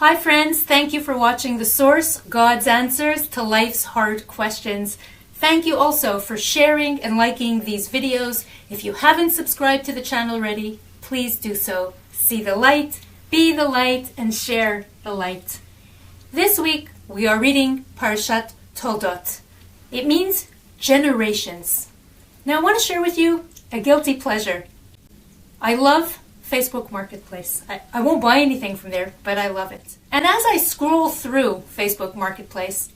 Hi friends, thank you for watching The Source, God's Answers to Life's Hard Questions. Thank you also for sharing and liking these videos. If you haven't subscribed to the channel already, please do so. See the light, be the light, and share the light. This week we are reading Parashat Toldot. It means generations. Now I want to share with you a guilty pleasure. I love Facebook Marketplace. I won't buy anything from there, but I love it. And as I scroll through Facebook Marketplace,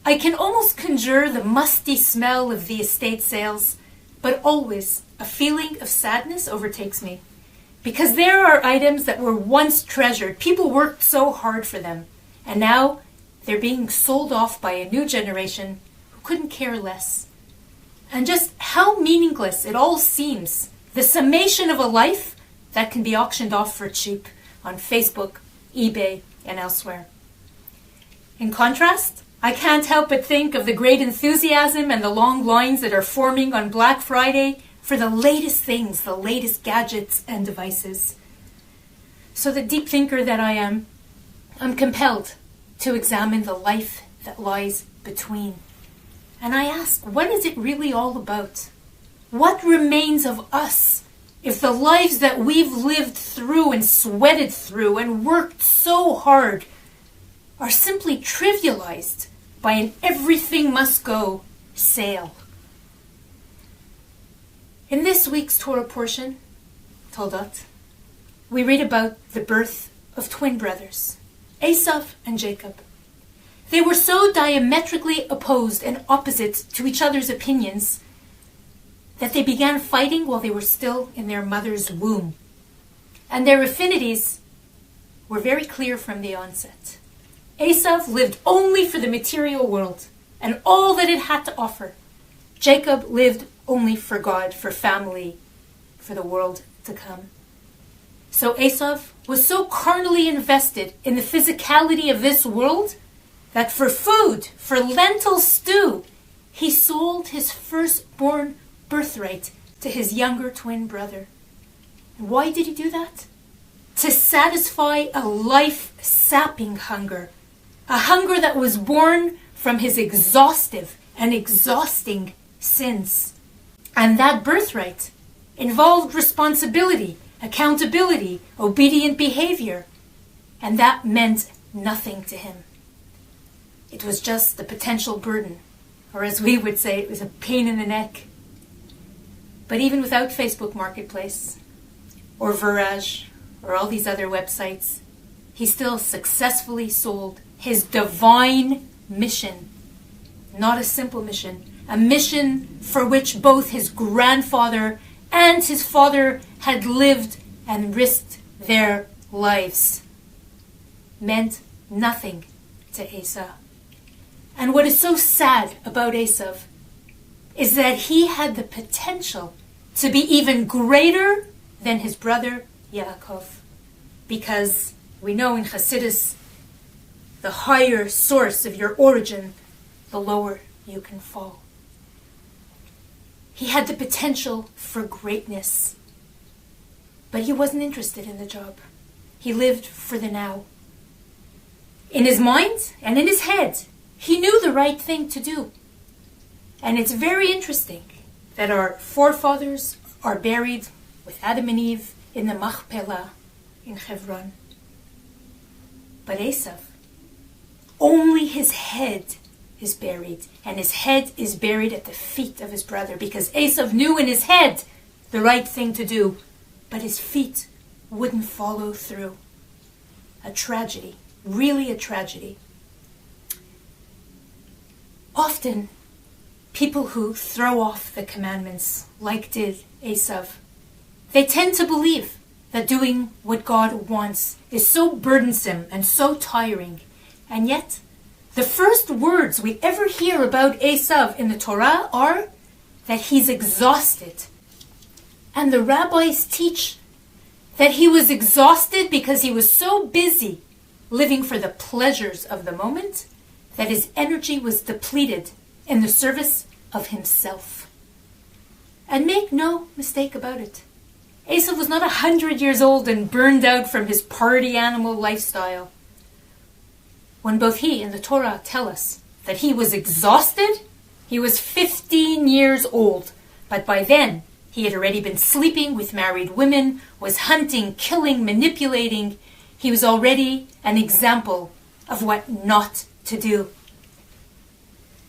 I can almost conjure the musty smell of the estate sales, but always a feeling of sadness overtakes me. Because there are items that were once treasured. People worked so hard for them. And now they're being sold off by a new generation who couldn't care less. And just how meaningless it all seems. The summation of a life that can be auctioned off for cheap on Facebook, eBay, and elsewhere. In contrast, I can't help but think of the great enthusiasm and the long lines that are forming on Black Friday for the latest things, the latest gadgets and devices. So the deep thinker that I am, I'm compelled to examine the life that lies between. And I ask, what is it really all about? What remains of us if the lives that we've lived through and sweated through and worked so hard are simply trivialized by an everything must go sale? In this week's Torah portion, Toldot, we read about the birth of twin brothers, Esau and Jacob. They were so diametrically opposed and opposite to each other's opinions that they began fighting while they were still in their mother's womb. And their affinities were very clear from the onset. Esau lived only for the material world and all that it had to offer. Jacob lived only for God, for family, for the world to come. So Esau was so carnally invested in the physicality of this world that for food, for lentil stew, he sold his firstborn birthright to his younger twin brother. And why did he do that? To satisfy a life-sapping hunger. A hunger that was born from his exhaustive and exhausting sins. And that birthright involved responsibility, accountability, obedient behavior. And that meant nothing to him. It was just the potential burden, or as we would say, it was a pain in the neck. But even without Facebook Marketplace, or Virage, or all these other websites, he still successfully sold his divine mission. Not a simple mission, a mission for which both his grandfather and his father had lived and risked their lives. Meant nothing to Esau. And what is so sad about Esau is that he had the potential to be even greater than his brother Yaakov. Because we know in Hasidus, the higher source of your origin, the lower you can fall. He had the potential for greatness, but he wasn't interested in the job. He lived for the now. In his mind and in his head, he knew the right thing to do. And it's very interesting that our forefathers are buried with Adam and Eve in the Machpelah in Hebron. But Esau, only his head is buried, and his head is buried at the feet of his brother, because Esau knew in his head the right thing to do, but his feet wouldn't follow through. A tragedy, really a tragedy. Often, people who throw off the commandments, like did Esau, they tend to believe that doing what God wants is so burdensome and so tiring. And yet, the first words we ever hear about Esau in the Torah are that he's exhausted. And the rabbis teach that he was exhausted because he was so busy living for the pleasures of the moment that his energy was depleted in the service of himself. And make no mistake about it, Esau was not 100 years old and burned out from his party animal lifestyle. when both he and the Torah tell us that he was exhausted. He was 15 years old, but by then he had already been sleeping with married women, was hunting, killing, manipulating. He was already an example of what not to do.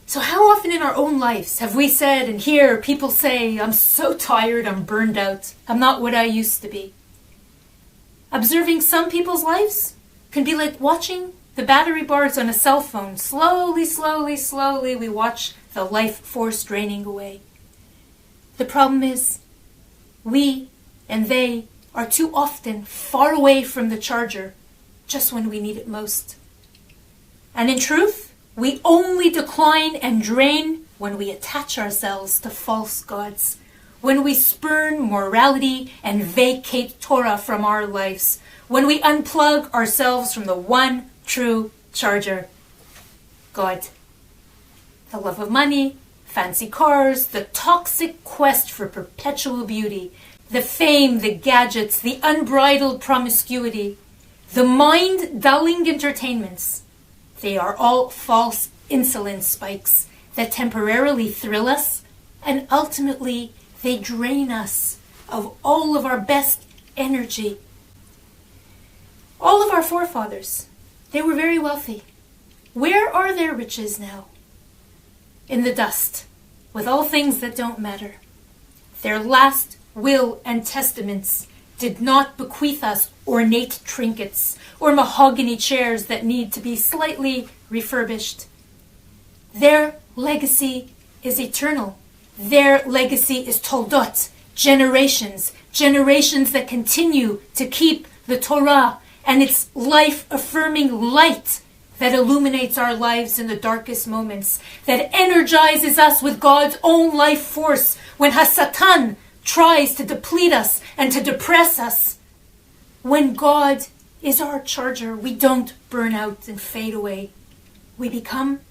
So how often in our own lives have we said and hear people say, I'm so tired, I'm burned out, I'm not what I used to be. Observing some people's lives can be like watching the battery bars on a cell phone. Slowly, slowly, slowly, we watch the life force draining away. The problem is, we and they are too often far away from the charger just when we need it most. And in truth, we only decline and drain when we attach ourselves to false gods, when we spurn morality and vacate Torah from our lives, when we unplug ourselves from the one true charger, God. The love of money, fancy cars, the toxic quest for perpetual beauty, the fame, the gadgets, the unbridled promiscuity, the mind-dulling entertainments. They are all false insulin spikes that temporarily thrill us, and ultimately they drain us of all of our best energy. All of our forefathers, they were very wealthy. Where are their riches now? In the dust, with all things that don't matter. Their last will and testaments did not bequeath us ornate trinkets or mahogany chairs that need to be slightly refurbished. Their legacy is eternal. Their legacy is toldot, generations that continue to keep the Torah and its life-affirming light that illuminates our lives in the darkest moments, that energizes us with God's own life force when Hasatan tries to deplete us and to depress us. When God is our charger, we don't burn out and fade away. We become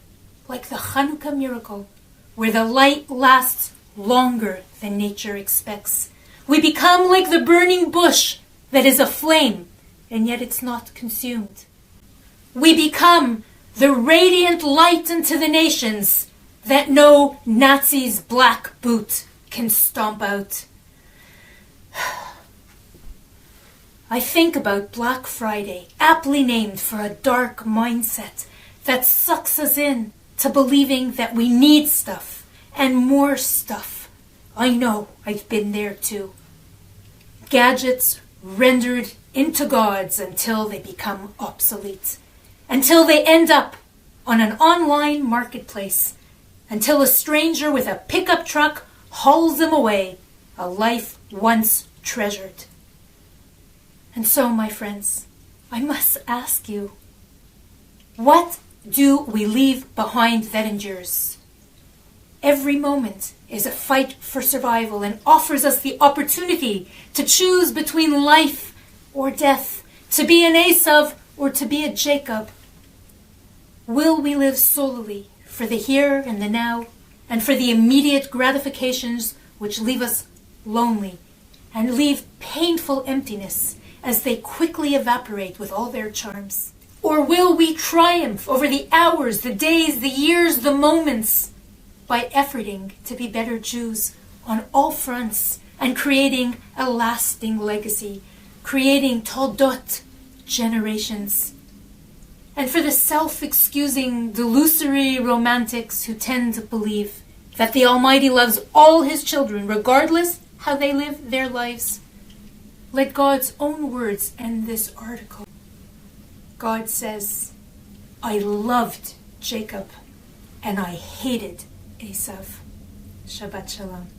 like the Hanukkah miracle, where the light lasts longer than nature expects. We become like the burning bush that is aflame, and yet it's not consumed. We become the radiant light unto the nations that no Nazi's black boot can stomp out. I think about Black Friday, aptly named for a dark mindset that sucks us in to believing that we need stuff and more stuff. I know, I've been there too. Gadgets rendered into gods until they become obsolete, until they end up on an online marketplace, until a stranger with a pickup truck hauls them away, a life once treasured. And so, my friends, I must ask you, what do we leave behind that endures? Every moment is a fight for survival and offers us the opportunity to choose between life or death, to be an Esau or to be a Jacob. Will we live solely for the here and the now, and for the immediate gratifications which leave us lonely and leave painful emptiness as they quickly evaporate with all their charms? Or will we triumph over the hours, the days, the years, the moments by efforting to be better Jews on all fronts and creating a lasting legacy, creating toldot, generations? And for the self-excusing, delusory romantics who tend to believe that the Almighty loves all His children, regardless how they live their lives, let God's own words end this article. God says, I loved Jacob and I hated Esau. Shabbat Shalom.